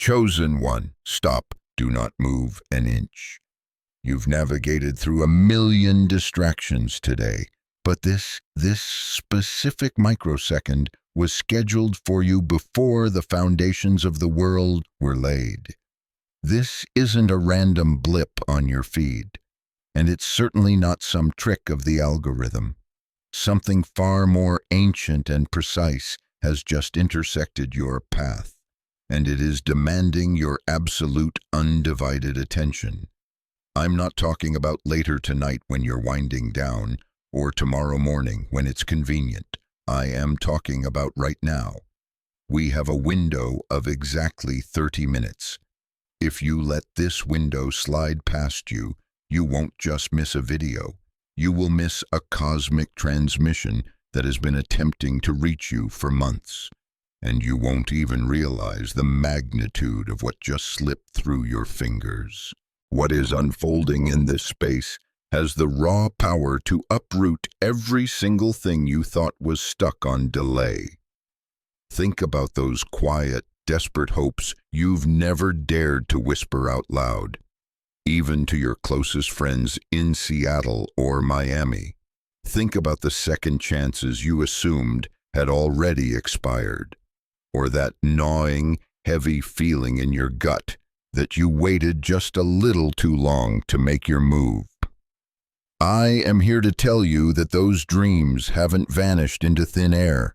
Chosen one, stop, do not move an inch. You've navigated through a million distractions today, but this specific microsecond was scheduled for you before the foundations of the world were laid. This isn't a random blip on your feed, and it's certainly not some trick of the algorithm. Something far more ancient and precise has just intersected your path, and it is demanding your absolute undivided attention. I'm not talking about later tonight when you're winding down, or tomorrow morning when it's convenient. I am talking about right now. We have a window of exactly 30 minutes. If you let this window slide past you, you won't just miss a video. You will miss a cosmic transmission that has been attempting to reach you for months. And you won't even realize the magnitude of what just slipped through your fingers. What is unfolding in this space has the raw power to uproot every single thing you thought was stuck on delay. Think about those quiet, desperate hopes you've never dared to whisper out loud, even to your closest friends in Seattle or Miami. Think about the second chances you assumed had already expired, or that gnawing, heavy feeling in your gut that you waited just a little too long to make your move. I am here to tell you that those dreams haven't vanished into thin air.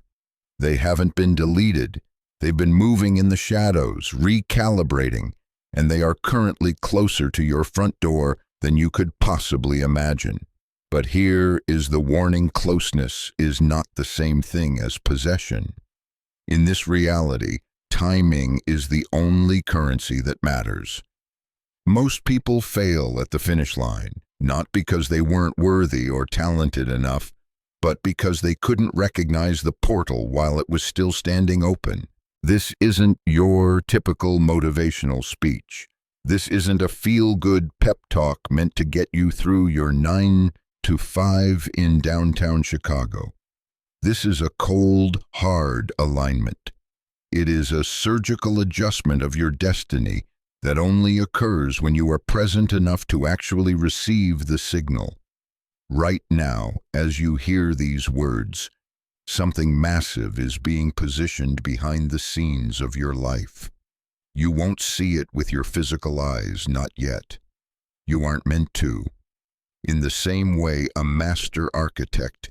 They haven't been deleted. They've been moving in the shadows, recalibrating, and they are currently closer to your front door than you could possibly imagine. But here is the warning: closeness is not the same thing as possession. In this reality, timing is the only currency that matters. Most people fail at the finish line, not because they weren't worthy or talented enough, but because they couldn't recognize the portal while it was still standing open. This isn't your typical motivational speech. This isn't a feel-good pep talk meant to get you through your 9 to 5 in downtown Chicago. This is a cold, hard alignment. It is a surgical adjustment of your destiny that only occurs when you are present enough to actually receive the signal. Right now, as you hear these words, something massive is being positioned behind the scenes of your life. You won't see it with your physical eyes, not yet. You aren't meant to. In the same way a master architect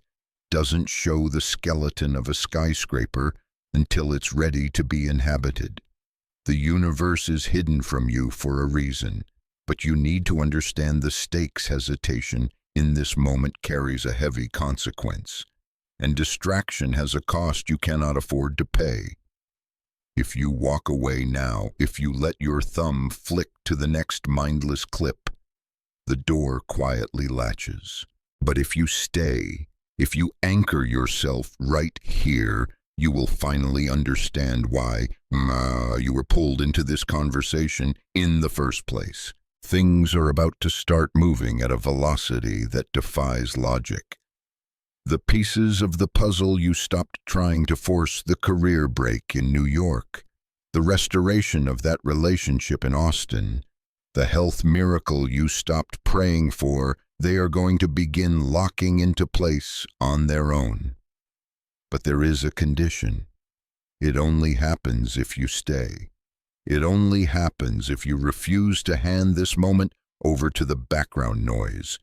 doesn't show the skeleton of a skyscraper until it's ready to be inhabited. The universe is hidden from you for a reason, but you need to understand the stakes. Hesitation in this moment carries a heavy consequence, and distraction has a cost you cannot afford to pay. If you walk away now, if you let your thumb flick to the next mindless clip, the door quietly latches. But if you stay, if you anchor yourself right here, you will finally understand why you were pulled into this conversation in the first place. Things are about to start moving at a velocity that defies logic. The pieces of the puzzle you stopped trying to force, the career break in New York, the restoration of that relationship in Austin, the health miracle you stopped praying for, they are going to begin locking into place on their own. But there is a condition. It only happens if you stay. It only happens if you refuse to hand this moment over to the background noise,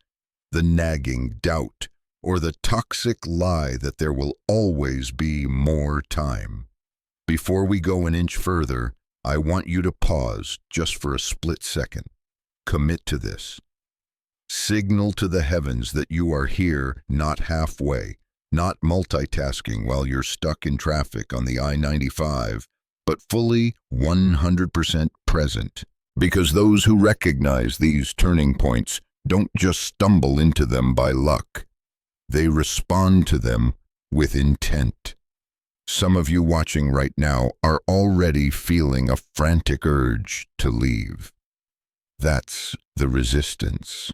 the nagging doubt, or the toxic lie that there will always be more time. Before we go an inch further, I want you to pause just for a split second. Commit to this. Signal to the heavens that you are here, not halfway, not multitasking while you're stuck in traffic on the I-95, but fully 100% present. Because those who recognize these turning points don't just stumble into them by luck. They respond to them with intent. Some of you watching right now are already feeling a frantic urge to leave. That's the resistance.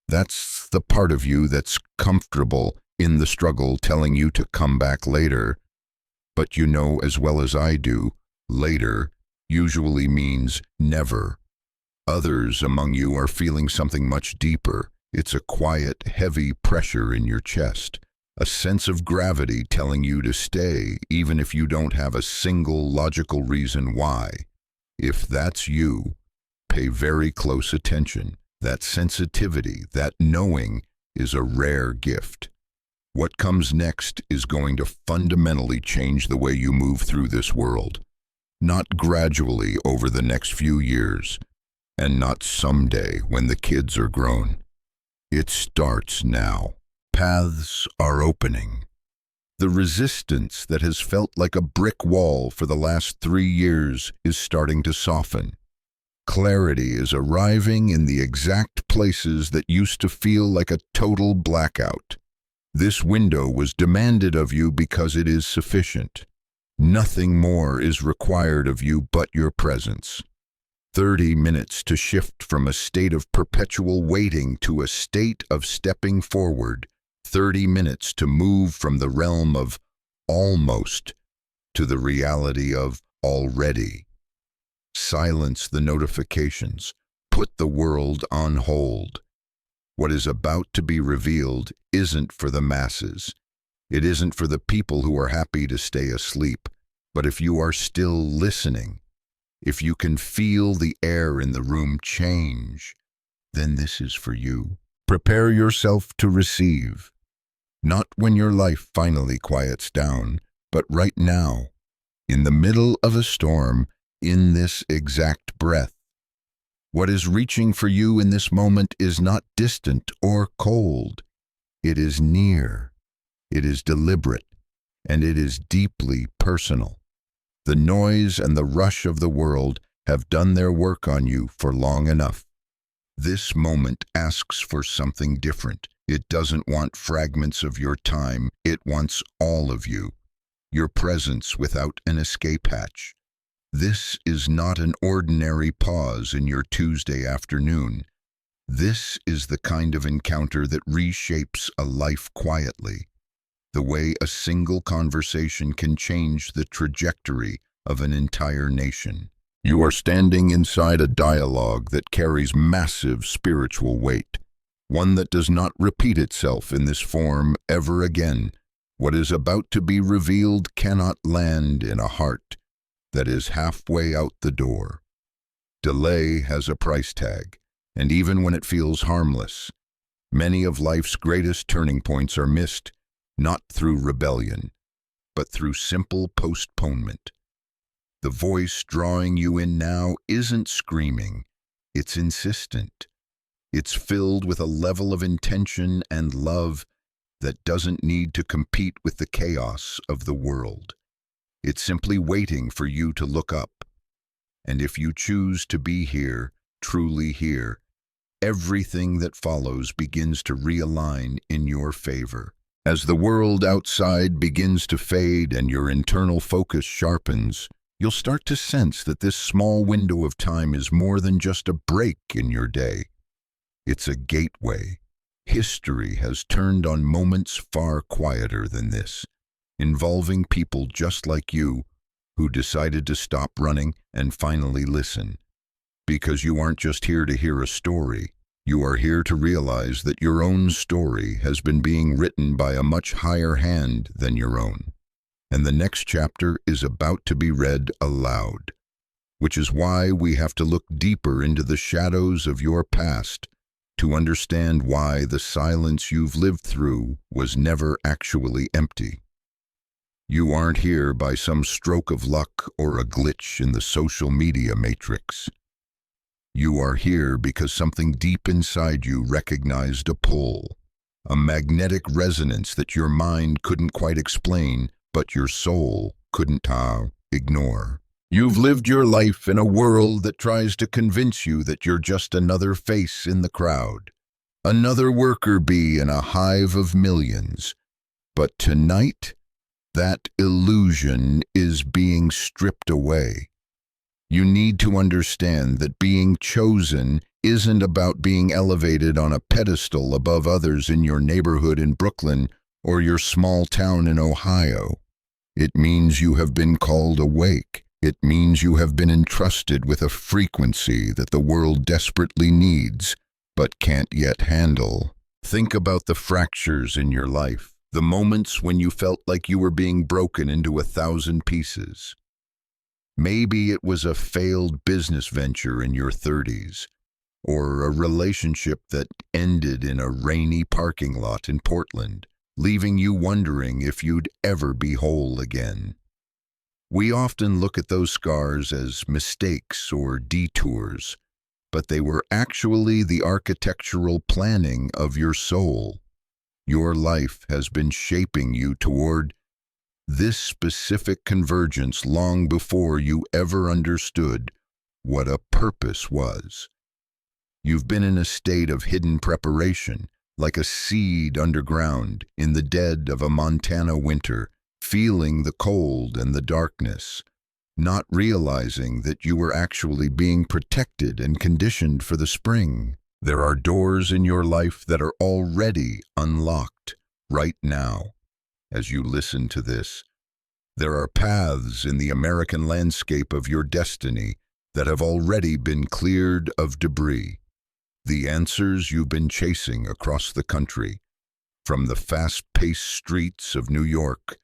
That's the part of you that's comfortable in the struggle, telling you to come back later. But you know as well as I do, later usually means never. Others among you are feeling something much deeper. It's a quiet, heavy pressure in your chest, a sense of gravity telling you to stay, even if you don't have a single logical reason why. If that's you, pay very close attention. That sensitivity, that knowing, is a rare gift. What comes next is going to fundamentally change the way you move through this world. Not gradually over the next few years, and not someday when the kids are grown. It starts now. Paths are opening. The resistance that has felt like a brick wall for the last 3 years is starting to soften. Clarity is arriving in the exact places that used to feel like a total blackout. This window was demanded of you because it is sufficient. Nothing more is required of you but your presence. 30 minutes to shift from a state of perpetual waiting to a state of stepping forward. 30 minutes to move from the realm of almost to the reality of already. Silence the notifications. Put the world on hold. What is about to be revealed isn't for the masses. It isn't for the people who are happy to stay asleep. But if you are still listening, if you can feel the air in the room change, then this is for you. Prepare yourself to receive. Not when your life finally quiets down, but right now, in the middle of a storm, in this exact breath. What is reaching for you in this moment is not distant or cold. It is near. It is deliberate, and it is deeply personal. The noise and the rush of the world have done their work on you for long enough. This moment asks for something different. It doesn't want fragments of your time. It wants all of you. Your presence without an escape hatch. This is not an ordinary pause in your Tuesday afternoon. This is the kind of encounter that reshapes a life quietly. The way a single conversation can change the trajectory of an entire nation. You are standing inside a dialogue that carries massive spiritual weight, one that does not repeat itself in this form ever again. What is about to be revealed cannot land in a heart that is halfway out the door. Delay has a price tag, and even when it feels harmless, many of life's greatest turning points are missed, not through rebellion, but through simple postponement. The voice drawing you in now isn't screaming, it's insistent. It's filled with a level of intention and love that doesn't need to compete with the chaos of the world. It's simply waiting for you to look up. And if you choose to be here, truly here, everything that follows begins to realign in your favor. As the world outside begins to fade and your internal focus sharpens, you'll start to sense that this small window of time is more than just a break in your day. It's a gateway. History has turned on moments far quieter than this, involving people just like you who decided to stop running and finally listen. Because you aren't just here to hear a story, you are here to realize that your own story has been being written by a much higher hand than your own. And the next chapter is about to be read aloud, which is why we have to look deeper into the shadows of your past to understand why the silence you've lived through was never actually empty. You aren't here by some stroke of luck or a glitch in the social media matrix. You are here because something deep inside you recognized a pull, a magnetic resonance that your mind couldn't quite explain, but your soul couldn't ignore. You've lived your life in a world that tries to convince you that you're just another face in the crowd, another worker bee in a hive of millions. But tonight, that illusion is being stripped away. You need to understand that being chosen isn't about being elevated on a pedestal above others in your neighborhood in Brooklyn or your small town in Ohio. It means you have been called awake. It means you have been entrusted with a frequency that the world desperately needs, but can't yet handle. Think about the fractures in your life, the moments when you felt like you were being broken into 1,000 pieces. Maybe it was a failed business venture in your 30s, or a relationship that ended in a rainy parking lot in Portland, leaving you wondering if you'd ever be whole again. We often look at those scars as mistakes or detours, but they were actually the architectural planning of your soul. Your life has been shaping you toward this specific convergence long before you ever understood what a purpose was. You've been in a state of hidden preparation, like a seed underground in the dead of a Montana winter, feeling the cold and the darkness, not realizing that you were actually being protected and conditioned for the spring. There are doors in your life that are already unlocked right now. As you listen to this, there are paths in the American landscape of your destiny that have already been cleared of debris. The answers you've been chasing across the country, from the fast-paced streets of New York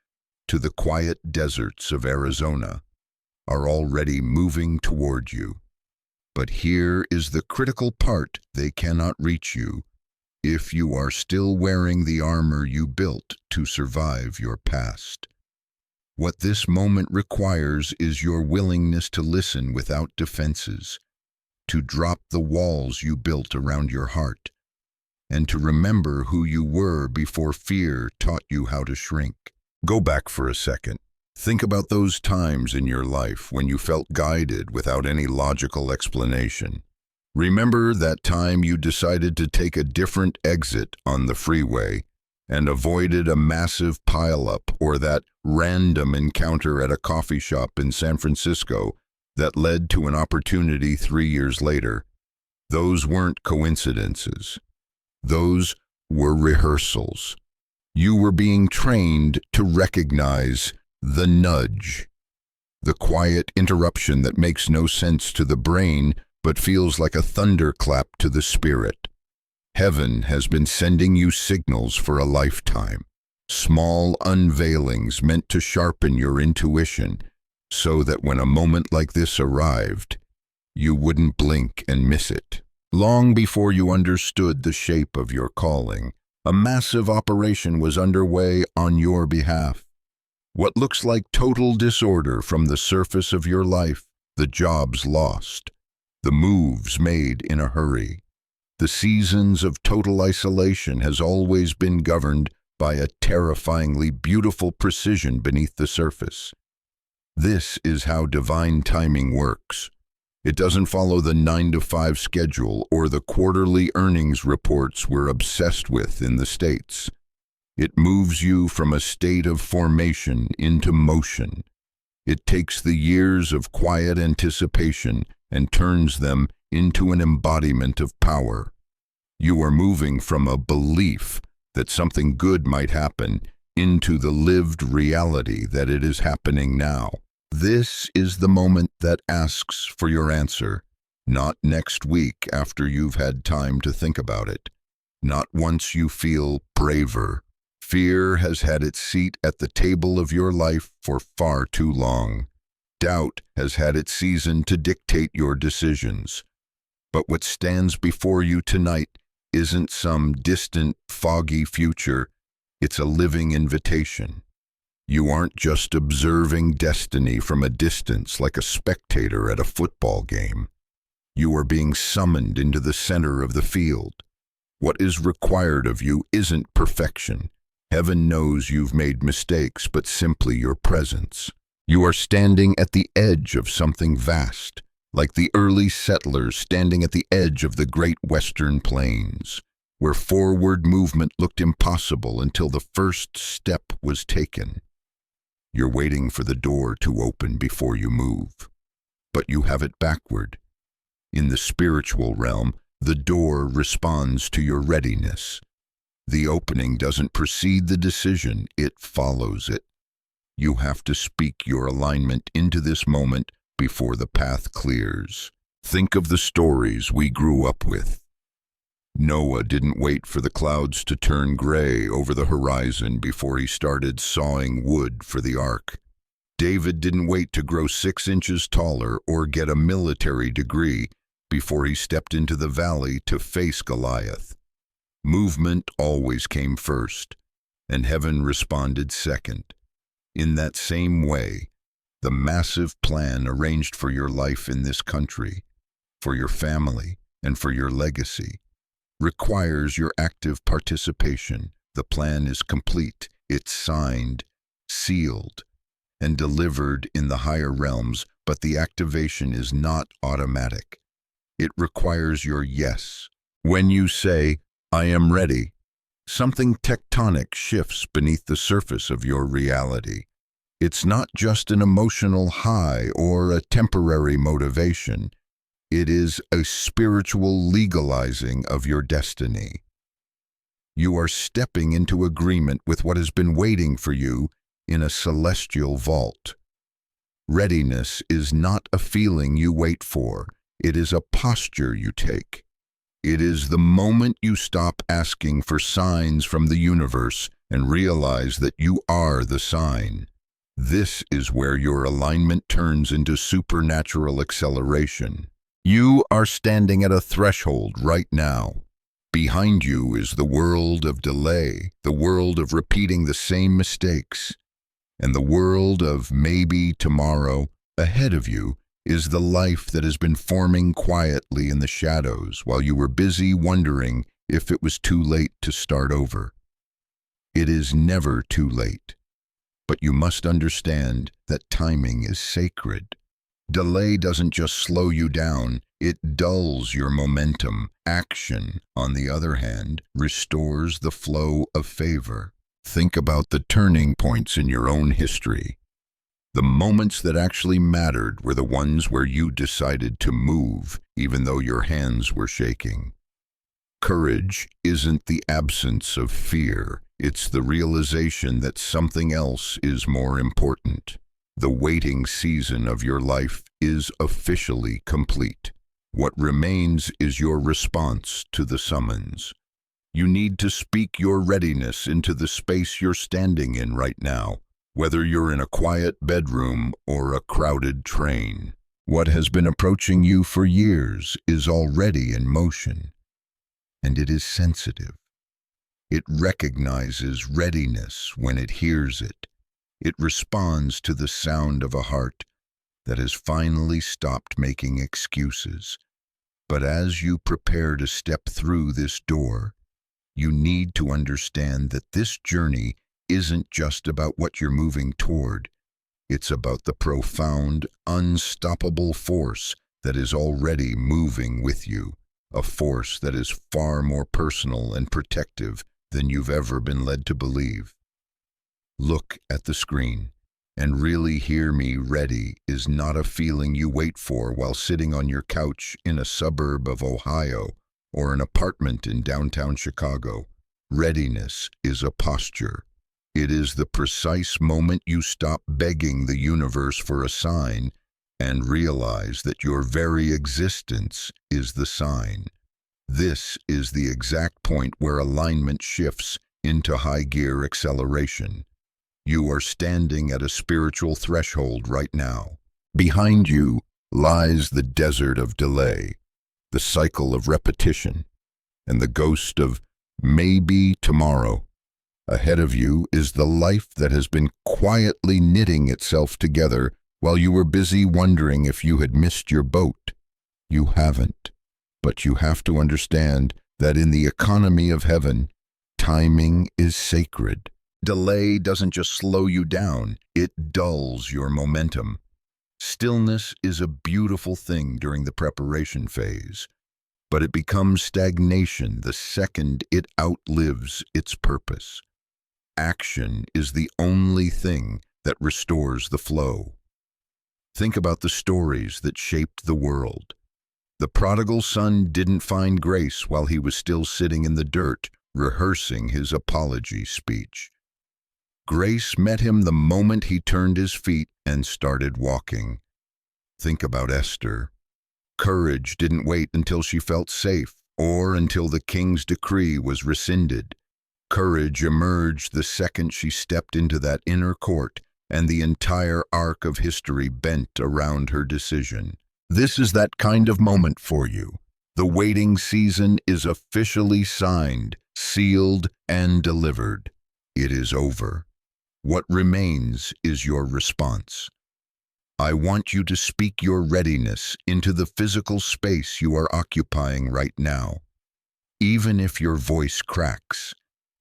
to the quiet deserts of Arizona, are already moving toward you. But here is the critical part: they cannot reach you if you are still wearing the armor you built to survive your past. What this moment requires is your willingness to listen without defenses, to drop the walls you built around your heart, and to remember who you were before fear taught you how to shrink. Go back for a second. Think about those times in your life when you felt guided without any logical explanation. Remember that time you decided to take a different exit on the freeway and avoided a massive pileup, or that random encounter at a coffee shop in San Francisco that led to an opportunity 3 years later? Those weren't coincidences. Those were rehearsals. You were being trained to recognize the nudge, the quiet interruption that makes no sense to the brain but feels like a thunderclap to the spirit. Heaven has been sending you signals for a lifetime, small unveilings meant to sharpen your intuition, so that when a moment like this arrived, you wouldn't blink and miss it. Long before you understood the shape of your calling, a massive operation was underway on your behalf. What looks like total disorder from the surface of your life, the jobs lost, the moves made in a hurry, the seasons of total isolation, has always been governed by a terrifyingly beautiful precision beneath the surface. This is how divine timing works. It doesn't follow the 9-to-5 schedule or the quarterly earnings reports we're obsessed with in the States. It moves you from a state of formation into motion. It takes the years of quiet anticipation and turns them into an embodiment of power. You are moving from a belief that something good might happen into the lived reality that it is happening now. This is the moment that asks for your answer, not next week after you've had time to think about it, not once you feel braver. Fear has had its seat at the table of your life for far too long. Doubt has had its season to dictate your decisions. But what stands before you tonight isn't some distant, foggy future. It's a living invitation. You aren't just observing destiny from a distance like a spectator at a football game. You are being summoned into the center of the field. What is required of you isn't perfection. Heaven knows you've made mistakes, but simply your presence. You are standing at the edge of something vast, like the early settlers standing at the edge of the great western plains, where forward movement looked impossible until the first step was taken. You're waiting for the door to open before you move, but you have it backward. In the spiritual realm, the door responds to your readiness. The opening doesn't precede the decision, it follows it. You have to speak your alignment into this moment before the path clears. Think of the stories we grew up with. Noah didn't wait for the clouds to turn gray over the horizon before he started sawing wood for the ark. David didn't wait to grow 6 inches taller or get a military degree before he stepped into the valley to face Goliath. Movement always came first, and heaven responded second. In that same way, the massive plan arranged for your life in this country, for your family, and for your legacy requires your active participation. The plan is complete, it's signed, sealed, and delivered in the higher realms, but the activation is not automatic. It requires your yes. When you say, "I am ready," something tectonic shifts beneath the surface of your reality. It's not just an emotional high or a temporary motivation. It is a spiritual legalizing of your destiny. You are stepping into agreement with what has been waiting for you in a celestial vault. Readiness is not a feeling you wait for. It is a posture you take. It is the moment you stop asking for signs from the universe and realize that you are the sign. This is where your alignment turns into supernatural acceleration. You are standing at a threshold right now. Behind you is the world of delay, the world of repeating the same mistakes, and the world of maybe tomorrow. Ahead of you is the life that has been forming quietly in the shadows while you were busy wondering if it was too late to start over. It is never too late, but you must understand that timing is sacred. Delay doesn't just slow you down, it dulls your momentum. Action, on the other hand, restores the flow of favor. Think about the turning points in your own history. The moments that actually mattered were the ones where you decided to move, even though your hands were shaking. Courage isn't the absence of fear, it's the realization that something else is more important. The waiting season of your life is officially complete. What remains is your response to the summons. You need to speak your readiness into the space you're standing in right now, whether you're in a quiet bedroom or a crowded train. What has been approaching you for years is already in motion, and it is sensitive. It recognizes readiness when it hears it. It responds to the sound of a heart that has finally stopped making excuses. But as you prepare to step through this door, you need to understand that this journey isn't just about what you're moving toward. It's about the profound, unstoppable force that is already moving with you, a force that is far more personal and protective than you've ever been led to believe. Look at the screen and really hear me. Ready is not a feeling you wait for while sitting on your couch in a suburb of Ohio or an apartment in downtown Chicago. Readiness is a posture. It is the precise moment you stop begging the universe for a sign and realize that your very existence is the sign. This is the exact point where alignment shifts into high gear acceleration. You are standing at a spiritual threshold right now. Behind you lies the desert of delay, the cycle of repetition, and the ghost of maybe tomorrow. Ahead of you is the life that has been quietly knitting itself together while you were busy wondering if you had missed your boat. You haven't, but you have to understand that in the economy of heaven, timing is sacred. Delay doesn't just slow you down, it dulls your momentum. Stillness is a beautiful thing during the preparation phase, but it becomes stagnation the second it outlives its purpose. Action is the only thing that restores the flow. Think about the stories that shaped the world. The prodigal son didn't find grace while he was still sitting in the dirt, rehearsing his apology speech. Grace met him the moment he turned his feet and started walking. Think about Esther. Courage didn't wait until she felt safe or until the king's decree was rescinded. Courage emerged the second she stepped into that inner court, and the entire arc of history bent around her decision. This is that kind of moment for you. The waiting season is officially signed, sealed, and delivered. It is over. What remains is your response. I want you to speak your readiness into the physical space you are occupying right now. Even if your voice cracks,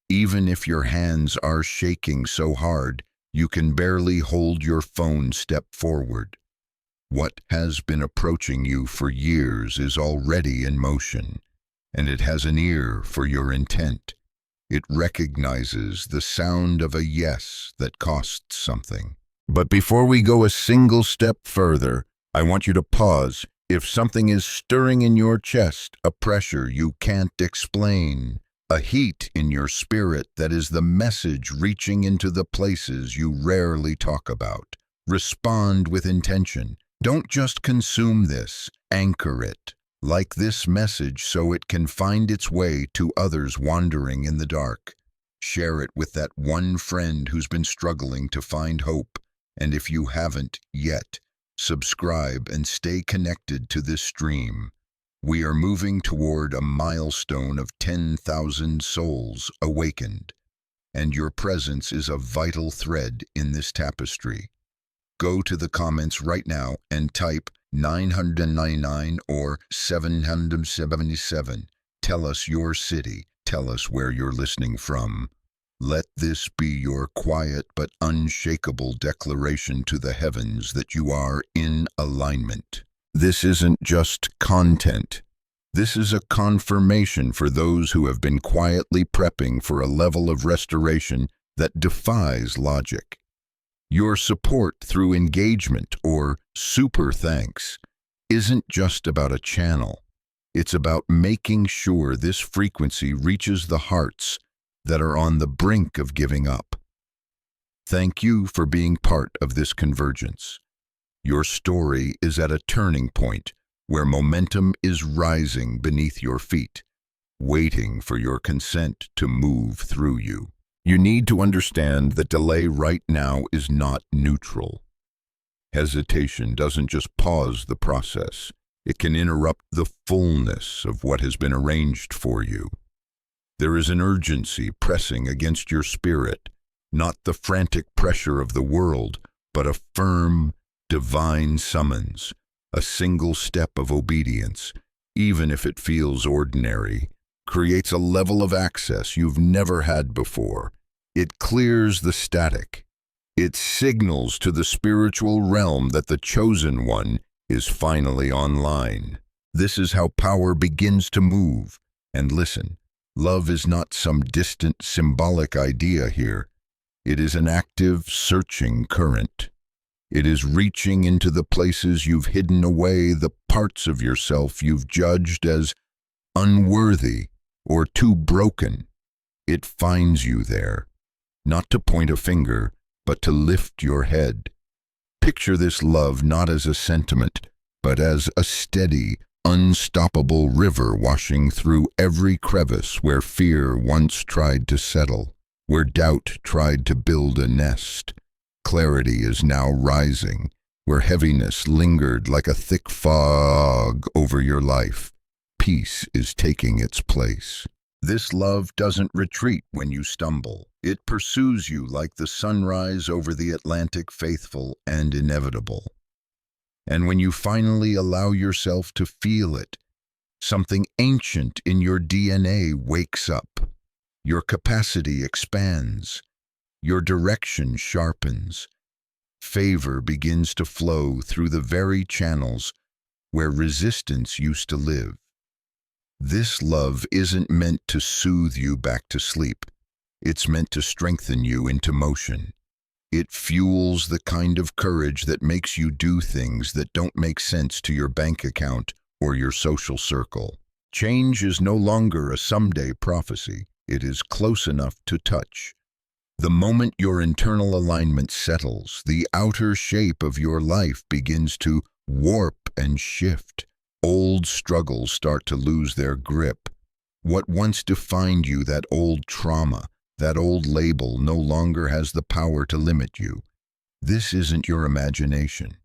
even if your hands are shaking so hard you can barely hold your phone, step forward. What has been approaching you for years is already in motion, and it has an ear for your intent. It recognizes the sound of a yes that costs something. But before we go a single step further, I want you to pause. If something is stirring in your chest, a pressure you can't explain, a heat in your spirit that is the message reaching into the places you rarely talk about, respond with intention. Don't just consume this, anchor it. Like this message so it can find its way to others wandering in the dark. Share it with that one friend who's been struggling to find hope. And if you haven't yet, subscribe and stay connected to this stream. We are moving toward a milestone of 10,000 souls awakened, and your presence is a vital thread in this tapestry. Go to the comments right now and type 999 or 777. Tell us your city. Tell us where you're listening from. Let this be your quiet but unshakable declaration to the heavens that you are in alignment. This isn't just content. This is a confirmation for those who have been quietly prepping for a level of restoration that defies logic. Your support through engagement or super thanks isn't just about a channel. It's about making sure this frequency reaches the hearts that are on the brink of giving up. Thank you for being part of this convergence. Your story is at a turning point where momentum is rising beneath your feet, waiting for your consent to move through you. You need to understand that delay right now is not neutral. Hesitation doesn't just pause the process. It can interrupt the fullness of what has been arranged for you. There is an urgency pressing against your spirit, not the frantic pressure of the world, but a firm, divine summons, a single step of obedience, even if it feels ordinary, creates a level of access you've never had before. It clears the static. It signals to the spiritual realm that the chosen one is finally online. This is how power begins to move. And listen, love is not some distant symbolic idea here. It is an active, searching current. It is reaching into the places you've hidden away, the parts of yourself you've judged as unworthy or too broken. It finds you there, not to point a finger, but to lift your head. Picture this love not as a sentiment, but as a steady, unstoppable river washing through every crevice where fear once tried to settle, where doubt tried to build a nest. Clarity is now rising, where heaviness lingered like a thick fog over your life. Peace is taking its place. This love doesn't retreat when you stumble. It pursues you like the sunrise over the Atlantic, faithful and inevitable. And when you finally allow yourself to feel it, something ancient in your DNA wakes up. Your capacity expands. Your direction sharpens. Favor begins to flow through the very channels where resistance used to live. This love isn't meant to soothe you back to sleep. It's meant to strengthen you into motion. It fuels the kind of courage that makes you do things that don't make sense to your bank account or your social circle. Change is no longer a someday prophecy. It is close enough to touch. The moment your internal alignment settles, the outer shape of your life begins to warp and shift. Old struggles start to lose their grip. What once defined you, that old trauma, that old label, no longer has the power to limit you. This isn't your imagination.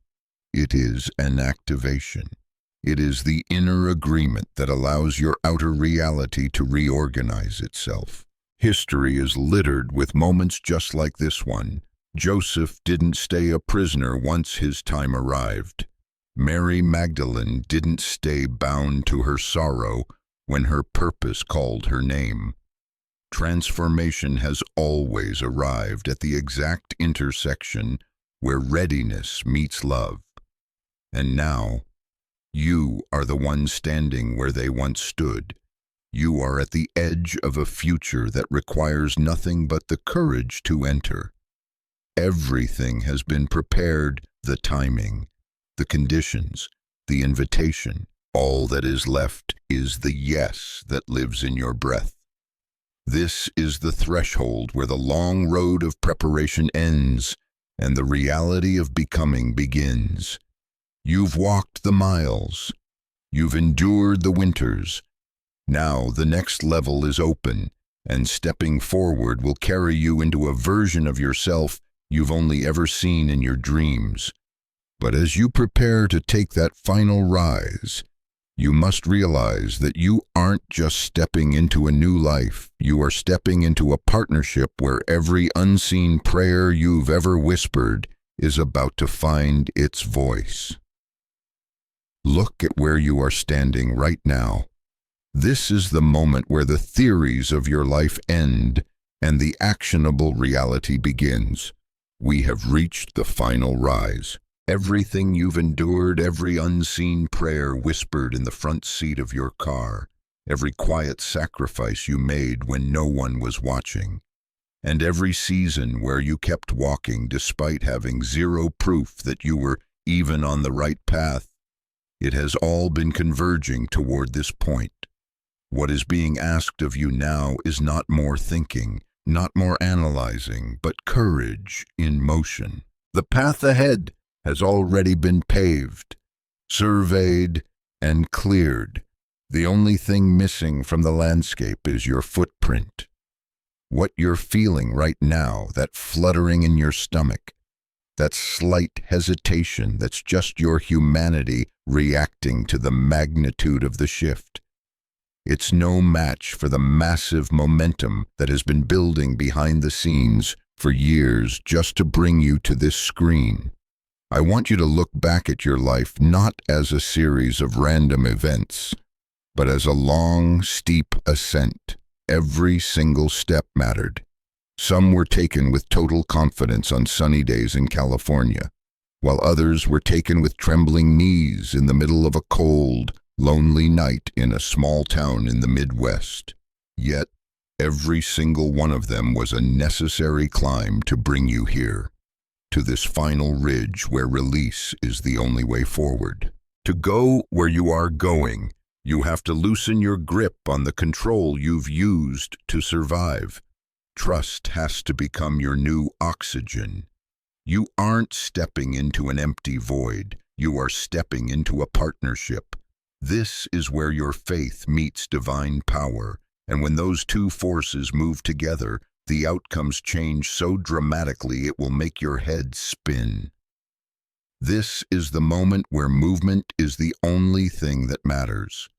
It is an activation. It is the inner agreement that allows your outer reality to reorganize itself. History is littered with moments just like this one. Joseph didn't stay a prisoner once his time arrived. Mary Magdalene didn't stay bound to her sorrow when her purpose called her name. Transformation has always arrived at the exact intersection where readiness meets love. And now, you are the one standing where they once stood. You are at the edge of a future that requires nothing but the courage to enter. Everything has been prepared, the timing, the conditions, the invitation. All that is left is the yes that lives in your breath. This is the threshold where the long road of preparation ends and the reality of becoming begins. You've walked the miles. You've endured the winters. Now the next level is open, and stepping forward will carry you into a version of yourself you've only ever seen in your dreams. But as you prepare to take that final rise, you must realize that you aren't just stepping into a new life. You are stepping into a partnership where every unseen prayer you've ever whispered is about to find its voice. Look at where you are standing right now. This is the moment where the theories of your life end and the actionable reality begins. We have reached the final rise. Everything you've endured, every unseen prayer whispered in the front seat of your car, every quiet sacrifice you made when no one was watching, and every season where you kept walking despite having zero proof that you were even on the right path, it has all been converging toward this point. What is being asked of you now is not more thinking, not more analyzing, but courage in motion. The path ahead has already been paved, surveyed, and cleared. The only thing missing from the landscape is your footprint. What you're feeling right now, that fluttering in your stomach, that slight hesitation, that's just your humanity reacting to the magnitude of the shift. It's no match for the massive momentum that has been building behind the scenes for years just to bring you to this screen. I want you to look back at your life not as a series of random events, but as a long, steep ascent. Every single step mattered. Some were taken with total confidence on sunny days in California, while others were taken with trembling knees in the middle of a cold, lonely night in a small town in the Midwest. Yet, every single one of them was a necessary climb to bring you here, to this final ridge where release is the only way forward. To go where you are going, you have to loosen your grip on the control you've used to survive. Trust has to become your new oxygen. You aren't stepping into an empty void. You are stepping into a partnership. This is where your faith meets divine power, and when those two forces move together, the outcomes change so dramatically it will make your head spin. This is the moment where movement is the only thing that matters.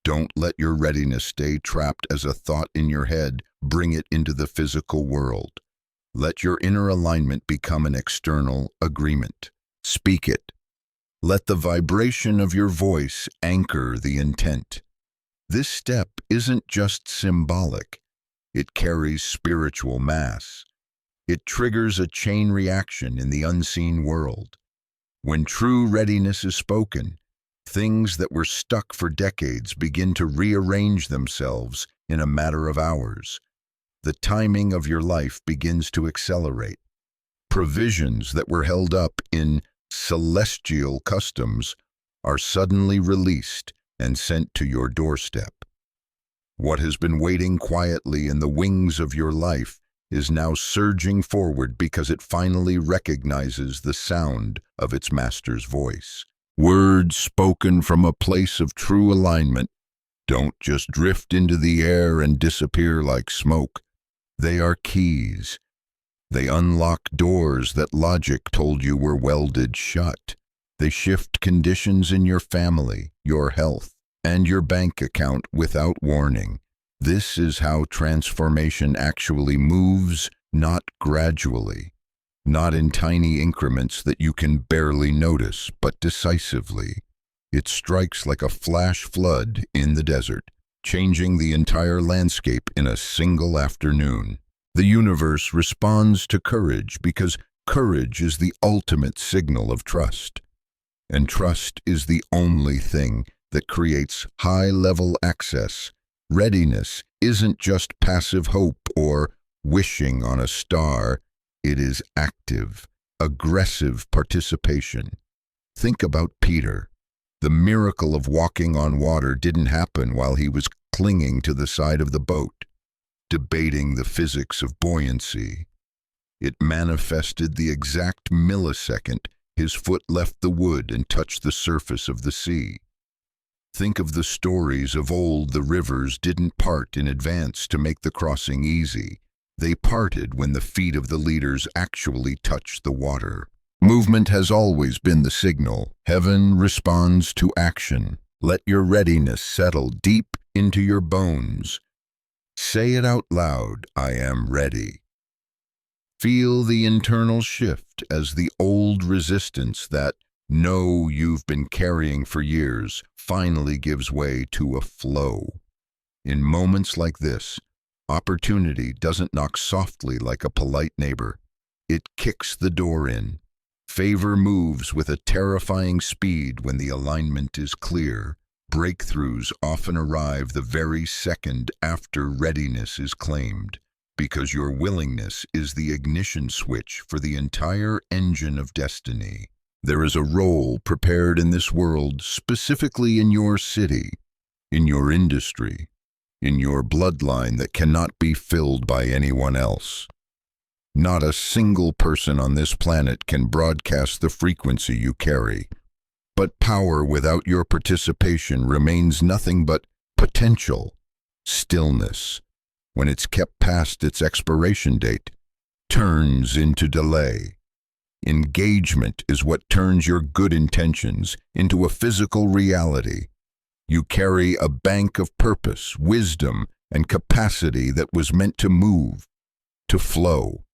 Don't let your readiness stay trapped as a thought in your head. Bring it into the physical world. Let your inner alignment become an external agreement. Speak it. Let the vibration of your voice anchor the intent. This step isn't just symbolic. It carries spiritual mass. It triggers a chain reaction in the unseen world. When true readiness is spoken, things that were stuck for decades begin to rearrange themselves in a matter of hours. The timing of your life begins to accelerate. Provisions that were held up in celestial customs are suddenly released and sent to your doorstep. What has been waiting quietly in the wings of your life is now surging forward because it finally recognizes the sound of its master's voice. Words spoken from a place of true alignment don't just drift into the air and disappear like smoke. They are keys. They unlock doors that logic told you were welded shut. They shift conditions in your family, your health, and your bank account without warning. This is how transformation actually moves, not gradually, not in tiny increments that you can barely notice, but decisively. It strikes like a flash flood in the desert, changing the entire landscape in a single afternoon. The universe responds to courage because courage is the ultimate signal of trust. And trust is the only thing that creates high-level access. Readiness isn't just passive hope or wishing on a star. It is active, aggressive participation. Think about Peter. The miracle of walking on water didn't happen while he was clinging to the side of the boat, debating the physics of buoyancy. It manifested the exact millisecond his foot left the wood and touched the surface of the sea. Think of the stories of old. The rivers didn't part in advance to make the crossing easy. They parted when the feet of the leaders actually touched the water. Movement has always been the signal. Heaven responds to action. Let your readiness settle deep into your bones. Say it out loud, I am ready. Feel the internal shift as the old resistance that "no" you've been carrying for years finally gives way to a flow. In moments like this, opportunity doesn't knock softly like a polite neighbor. It kicks the door in. Favor moves with a terrifying speed when the alignment is clear. Breakthroughs often arrive the very second after readiness is claimed, because your willingness is the ignition switch for the entire engine of destiny. There is a role prepared in this world, specifically in your city, in your industry, in your bloodline that cannot be filled by anyone else. Not a single person on this planet can broadcast the frequency you carry. But power without your participation remains nothing but potential, stillness. When it's kept past its expiration date, turns into delay. Engagement is what turns your good intentions into a physical reality. You carry a bank of purpose, wisdom, and capacity that was meant to move, to flow,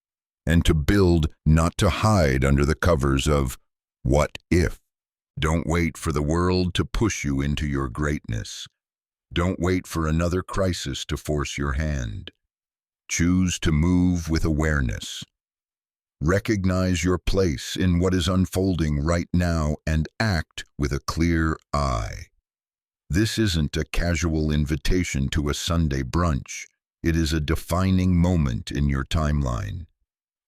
and to build, not to hide under the covers of "what if." Don't wait for the world to push you into your greatness. Don't wait for another crisis to force your hand. Choose to move with awareness. Recognize your place in what is unfolding right now and act with a clear eye. This isn't a casual invitation to a Sunday brunch. It is a defining moment in your timeline.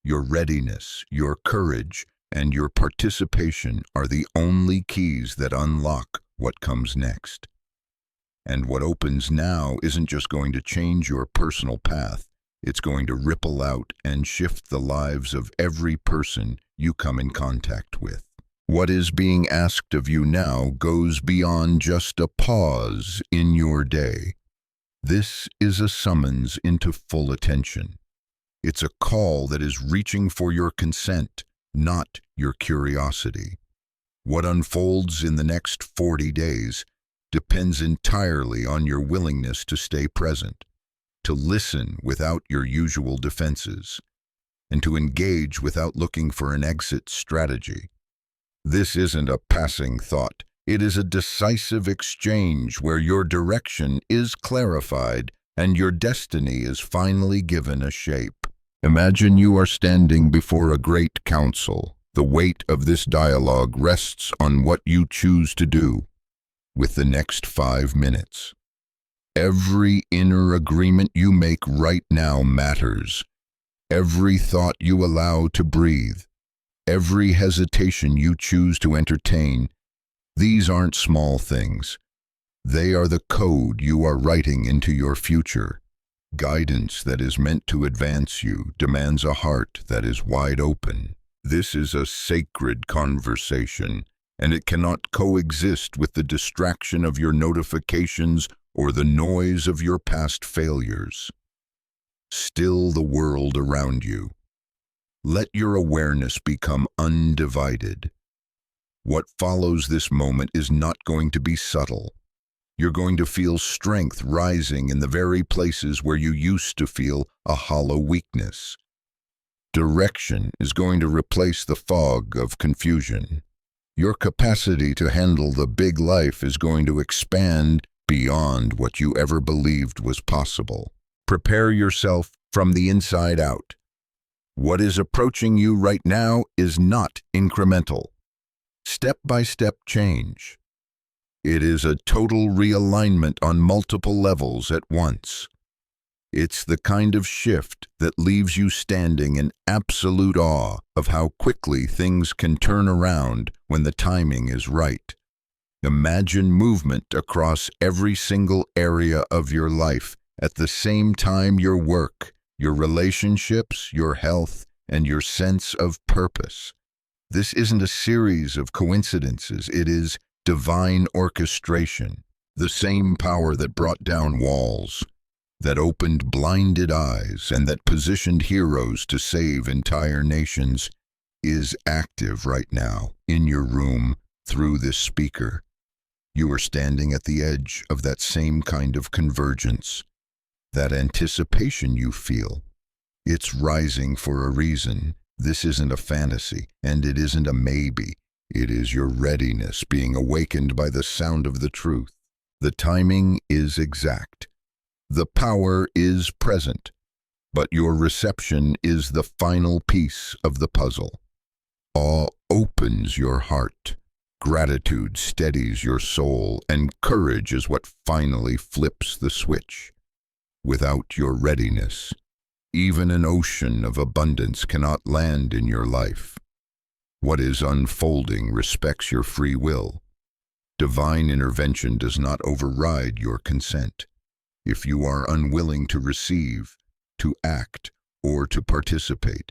Your readiness, your courage, and your participation are the only keys that unlock what comes next. And what opens now isn't just going to change your personal path. It's going to ripple out and shift the lives of every person you come in contact with. What is being asked of you now goes beyond just a pause in your day. This is a summons into full attention. It's a call that is reaching for your consent, not your curiosity. What unfolds in the next 40 days depends entirely on your willingness to stay present, to listen without your usual defenses, and to engage without looking for an exit strategy. This isn't a passing thought. It is a decisive exchange where your direction is clarified and your destiny is finally given a shape. Imagine you are standing before a great council. The weight of this dialogue rests on what you choose to do with the next 5 minutes. Every inner agreement you make right now matters. Every thought you allow to breathe, every hesitation you choose to entertain, these aren't small things. They are the code you are writing into your future. Guidance that is meant to advance you demands a heart that is wide open. This is a sacred conversation, and it cannot coexist with the distraction of your notifications or the noise of your past failures. Still the world around you. Let your awareness become undivided. What follows this moment is not going to be subtle. You're going to feel strength rising in the very places where you used to feel a hollow weakness. Direction is going to replace the fog of confusion. Your capacity to handle the big life is going to expand beyond what you ever believed was possible. Prepare yourself from the inside out. What is approaching you right now is not incremental. Step-by-step change. It is a total realignment on multiple levels at once. It's the kind of shift that leaves you standing in absolute awe of how quickly things can turn around when the timing is right. Imagine movement across every single area of your life at the same time: your work, your relationships, your health, and your sense of purpose. This isn't a series of coincidences, it is divine orchestration. The same power that brought down walls, that opened blinded eyes, and that positioned heroes to save entire nations is active right now in your room through this speaker. You are standing at the edge of that same kind of convergence. That anticipation you feel, it's rising for a reason. This isn't a fantasy, and it isn't a maybe. It is your readiness being awakened by the sound of the truth. The timing is exact. The power is present, but your reception is the final piece of the puzzle. Awe opens your heart. Gratitude steadies your soul, and courage is what finally flips the switch. Without your readiness, even an ocean of abundance cannot land in your life. What is unfolding respects your free will. Divine intervention does not override your consent. If you are unwilling to receive, to act, or to participate,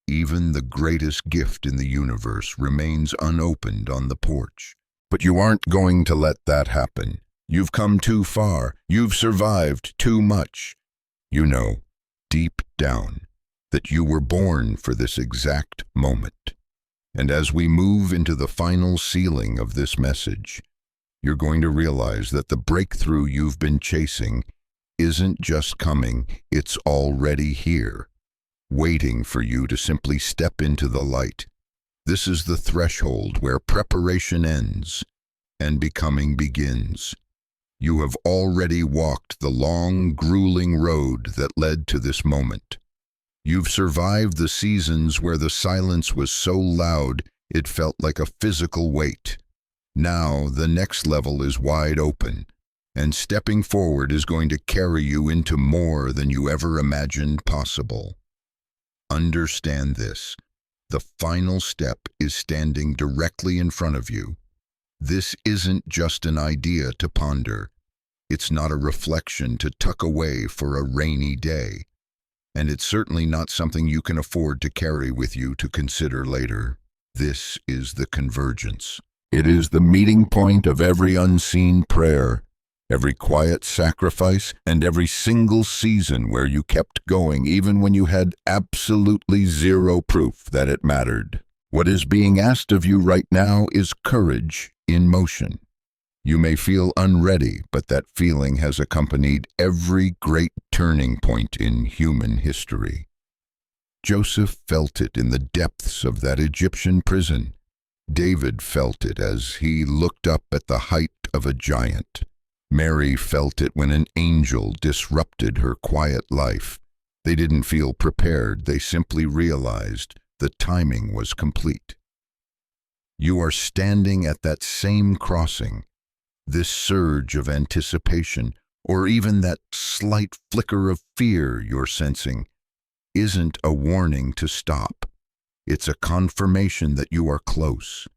even the greatest gift in the universe remains unopened on the porch. But you aren't going to let that happen. You've come too far. You've survived too much. You know, deep down, that you were born for this exact moment. And as we move into the final sealing of this message, you're going to realize that the breakthrough you've been chasing isn't just coming, it's already here, waiting for you to simply step into the light. This is the threshold where preparation ends and becoming begins. You have already walked the long, grueling road that led to this moment. You've survived the seasons where the silence was so loud it felt like a physical weight. Now the next level is wide open, and stepping forward is going to carry you into more than you ever imagined possible. Understand this. The final step is standing directly in front of you. This isn't just an idea to ponder. It's not a reflection to tuck away for a rainy day. And it's certainly not something you can afford to carry with you to consider later. This is the convergence. It is the meeting point of every unseen prayer, every quiet sacrifice, and every single season where you kept going even when you had absolutely zero proof that it mattered. What is being asked of you right now is courage in motion. You may feel unready, but that feeling has accompanied every great turning point in human history. Joseph felt it in the depths of that Egyptian prison. David felt it as he looked up at the height of a giant. Mary felt it when an angel disrupted her quiet life. They didn't feel prepared, they simply realized the timing was complete. You are standing at that same crossing. This surge of anticipation, or even that slight flicker of fear you're sensing, isn't a warning to stop. It's a confirmation that you are close.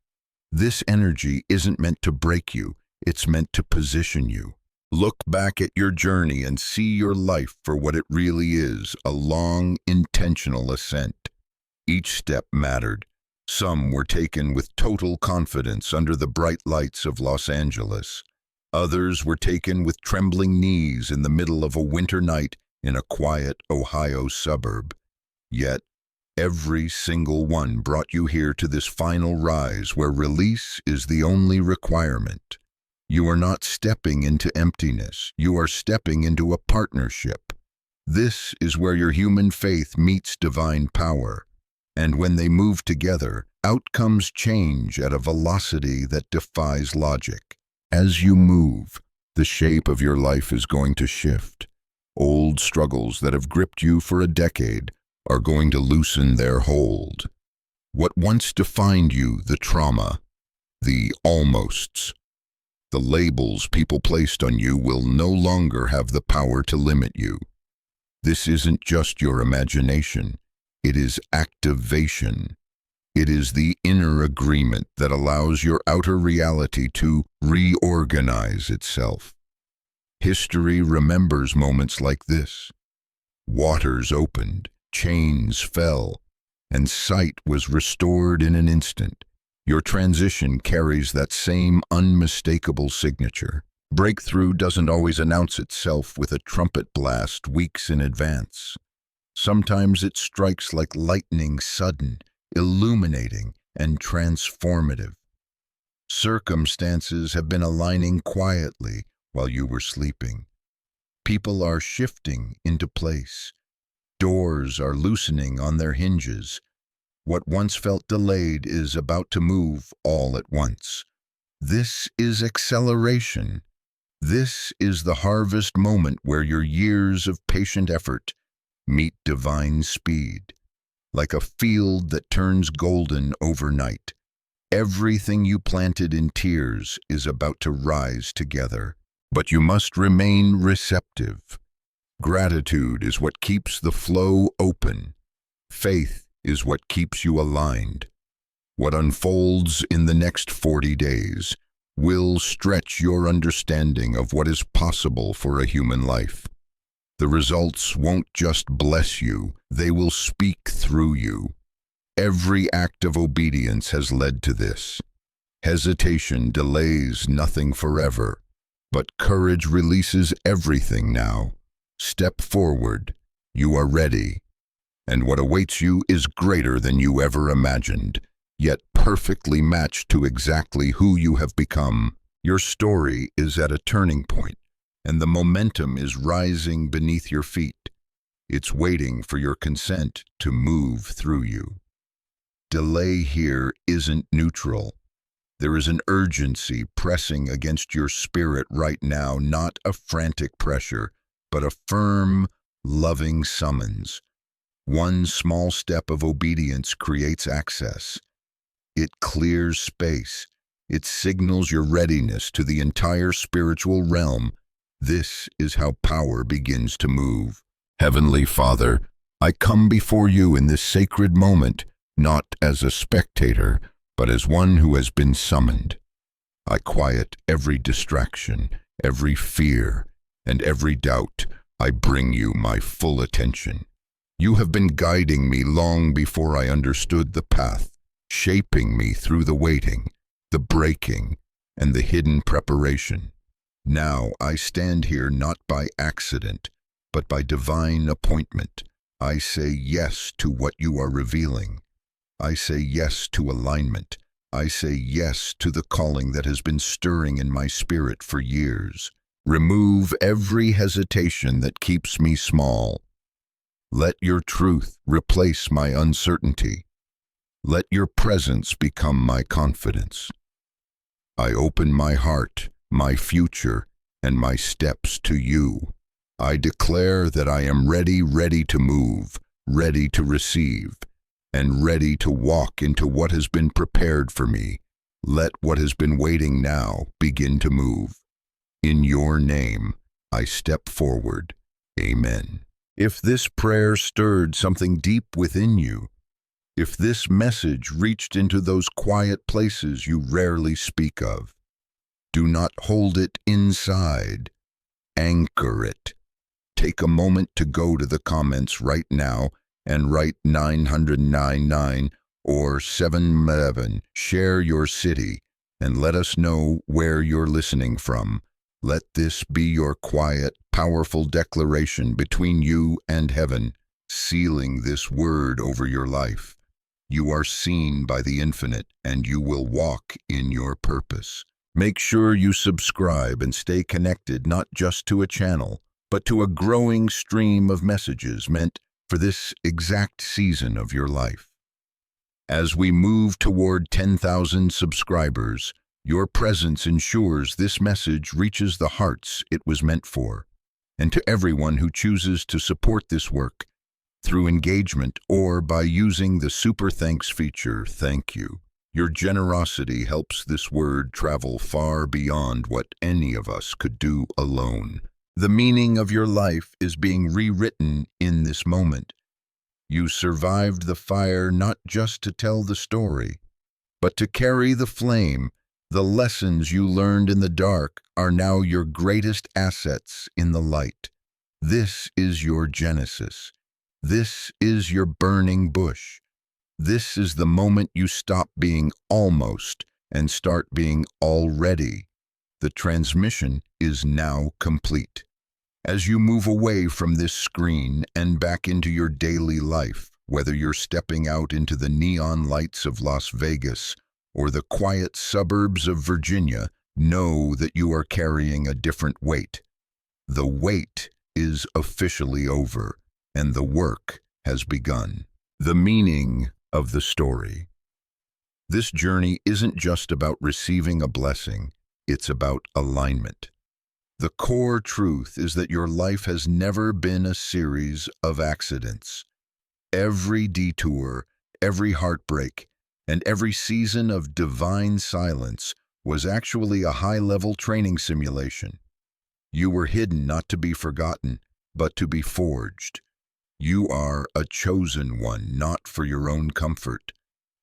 This energy isn't meant to break you, it's meant to position you. Look back at your journey and see your life for what it really is, a long, intentional ascent. Each step mattered. Some were taken with total confidence under the bright lights of Los Angeles. Others were taken with trembling knees in the middle of a winter night in a quiet Ohio suburb. Yet, every single one brought you here to this final rise where release is the only requirement. You are not stepping into emptiness. You are stepping into a partnership. This is where your human faith meets divine power. And when they move together, outcomes change at a velocity that defies logic. As you move, the shape of your life is going to shift. Old struggles that have gripped you for a decade are going to loosen their hold. What once defined you, the trauma, the almosts, the labels people placed on you will no longer have the power to limit you. This isn't just your imagination. It is activation. It is the inner agreement that allows your outer reality to reorganize itself. History remembers moments like this. Waters opened, chains fell, and sight was restored in an instant. Your transition carries that same unmistakable signature. Breakthrough doesn't always announce itself with a trumpet blast weeks in advance. Sometimes it strikes like lightning, sudden, illuminating, and transformative. Circumstances have been aligning quietly while you were sleeping. People are shifting into place. Doors are loosening on their hinges. What once felt delayed is about to move all at once. This is acceleration. This is the harvest moment where your years of patient effort meet divine speed. Like a field that turns golden overnight, everything you planted in tears is about to rise together. But you must remain receptive. Gratitude is what keeps the flow open. Faith is what keeps you aligned. What unfolds in the next 40 days will stretch your understanding of what is possible for a human life. The results won't just bless you, they will speak through you. Every act of obedience has led to this. Hesitation delays nothing forever, but courage releases everything now. Step forward. You are ready. And what awaits you is greater than you ever imagined, yet perfectly matched to exactly who you have become. Your story is at a turning point, and the momentum is rising beneath your feet. It's waiting for your consent to move through you. Delay here isn't neutral. There is an urgency pressing against your spirit right now, not a frantic pressure, but a firm, loving summons. One small step of obedience creates access. It clears space. It signals your readiness to the entire spiritual realm. This is how power begins to move. Heavenly Father, I come before you in this sacred moment, not as a spectator, but as one who has been summoned. I quiet every distraction, every fear, and every doubt. I bring you my full attention. You have been guiding me long before I understood the path, shaping me through the waiting, the breaking, and the hidden preparation. Now I stand here not by accident, but by divine appointment. I say yes to what you are revealing. I say yes to alignment. I say yes to the calling that has been stirring in my spirit for years. Remove every hesitation that keeps me small. Let your truth replace my uncertainty. Let your presence become my confidence. I open my heart, my future, and my steps to you. I declare that I am ready to move, ready to receive, and ready to walk into what has been prepared for me. Let what has been waiting now begin to move. In your name, I step forward. Amen. If this prayer stirred something deep within you, if this message reached into those quiet places you rarely speak of, do not hold it inside. anchor it. Take a moment to go to the comments right now and write 999 or 711. Share your city and let us know where you're listening from. Let this be your quiet, powerful declaration between you and heaven, sealing this word over your life. You are seen by the infinite, and you will walk in your purpose. Make sure you subscribe and stay connected not just to a channel, but to a growing stream of messages meant for this exact season of your life. As we move toward 10,000 subscribers, your presence ensures this message reaches the hearts it was meant for. And to everyone who chooses to support this work, through engagement or by using the Super Thanks feature, thank you. Your generosity helps this word travel far beyond what any of us could do alone. The meaning of your life is being rewritten in this moment. You survived the fire not just to tell the story, but to carry the flame. The lessons you learned in the dark are now your greatest assets in the light. This is your genesis. This is your burning bush. This is the moment you stop being almost and start being already. The transmission is now complete. As you move away from this screen and back into your daily life, whether you're stepping out into the neon lights of Las Vegas or the quiet suburbs of Virginia, know that you are carrying a different weight. The wait is officially over, and the work has begun. The meaning of the story. This journey isn't just about receiving a blessing, it's about alignment. The core truth is that your life has never been a series of accidents. Every detour, every heartbreak, and every season of divine silence was actually a high-level training simulation. You were hidden not to be forgotten, but to be forged. You are a chosen one, not for your own comfort,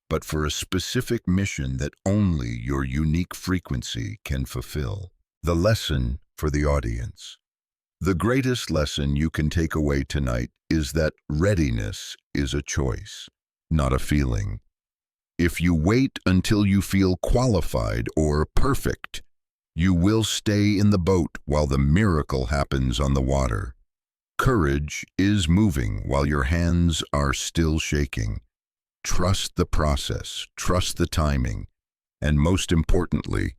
but for a specific mission that only your unique frequency can fulfill. The lesson for the audience. The greatest lesson you can take away tonight is that readiness is a choice, not a feeling. If you wait until you feel qualified or perfect, you will stay in the boat while the miracle happens on the water. Courage is moving while your hands are still shaking. Trust the process, trust the timing, and most importantly,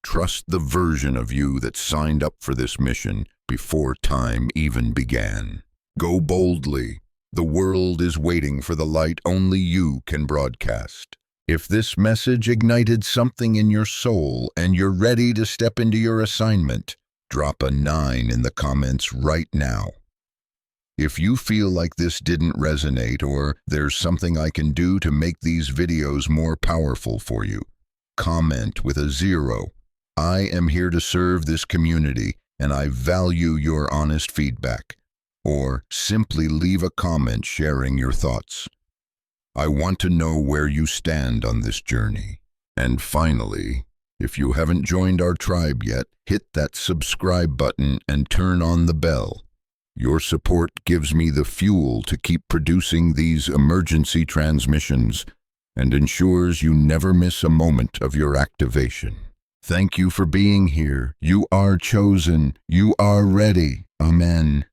trust the version of you that signed up for this mission before time even began. Go boldly. The world is waiting for the light only you can broadcast. If this message ignited something in your soul and you're ready to step into your assignment, drop a 9 in the comments right now. If you feel like this didn't resonate or there's something I can do to make these videos more powerful for you, comment with a 0. I am here to serve this community and I value your honest feedback. Or simply leave a comment sharing your thoughts. I want to know where you stand on this journey. And finally, if you haven't joined our tribe yet, hit that subscribe button and turn on the bell. Your support gives me the fuel to keep producing these emergency transmissions and ensures you never miss a moment of your activation. Thank you for being here. You are chosen. You are ready. Amen.